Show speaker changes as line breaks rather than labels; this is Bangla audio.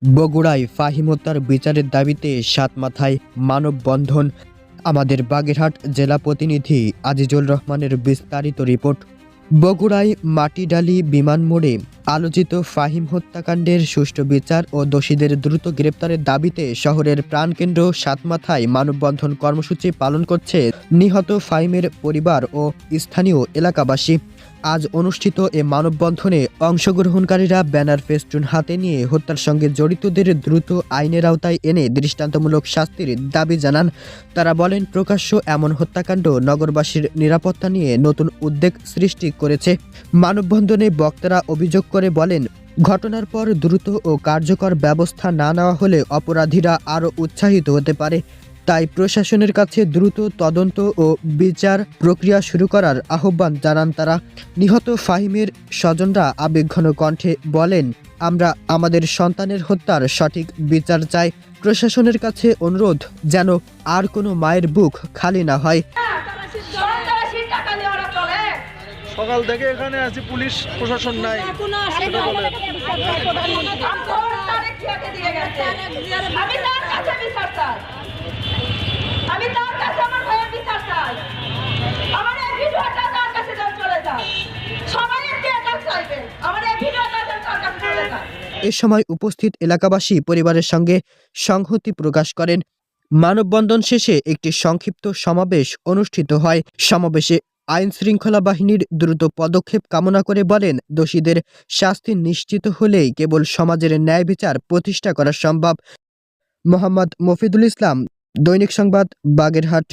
বগুড়ায় ফাহিম হত্যার বিচারের দাবিতে সাতমাথায় মানববন্ধন। আমাদের বাগেরহাট জেলা প্রতিনিধি আজিজুল রহমানের বিস্তারিত রিপোর্ট। বগুড়ায় মাটিডালি বিমান মোড়ে আলোচিত ফাহিম হত্যাকাণ্ডের সুষ্ঠু বিচার ও দোষীদের দ্রুত গ্রেপ্তারের দাবিতে শহরের প্রাণকেন্দ্র সাতমাথায় মানববন্ধন কর্মসূচি পালন করছে নিহত ফাহিমের পরিবার ও স্থানীয় এলাকাবাসী। আজ অনুষ্ঠিত এ মানববন্ধনে অংশগ্রহণকারীরা ব্যানার ফেস্টুন হাতে নিয়ে হত্যার সঙ্গে জড়িতদের দ্রুত আইনের আওতায় এনে দৃষ্টান্তমূলক শাস্তির দাবি জানান। তারা বলেন, প্রকাশ্য এমন হত্যাকাণ্ড নগরবাসীর নিরাপত্তা নিয়ে নতুন উদ্বেগ সৃষ্টি করেছে। মানববন্ধনে বক্তারা অভিযোগ করে বলেন, ঘটনার পর দ্রুত ও কার্যকর ব্যবস্থা না নেওয়া হলে অপরাধীরা আরও উৎসাহিত হতে পারে। তাই প্রশাসনের কাছে দ্রুত তদন্ত ও বিচার প্রক্রিয়া শুরু করার আহ্বান জানান তারা। নিহত ফাহিমের স্বজনরা আবেগঘন কণ্ঠে বলেন, আমরা আমাদের সন্তানের হত্যার সঠিক বিচার চাই। প্রশাসনের কাছে অনুরোধ যেন আর কোনো মায়ের বুক খালি না হয়।
সকাল থেকে এখানে আছি, পুলিশ প্রশাসন নাই।
এ সময় উপস্থিত এলাকাবাসী পরিবারের সঙ্গে সংহতি প্রকাশ করেন। মানববন্ধন শেষে একটি সংক্ষিপ্ত সমাবেশ অনুষ্ঠিত হয়। সমাবেশে আইন শৃঙ্খলা বাহিনীর দ্রুত পদক্ষেপ কামনা করে বলেন, দোষীদের শাস্তি নিশ্চিত হলেই কেবল সমাজের ন্যায় বিচার প্রতিষ্ঠা করা সম্ভব। মোহাম্মদ মফিদুল ইসলাম, দৈনিক সংবাদ, বাগেরহাট।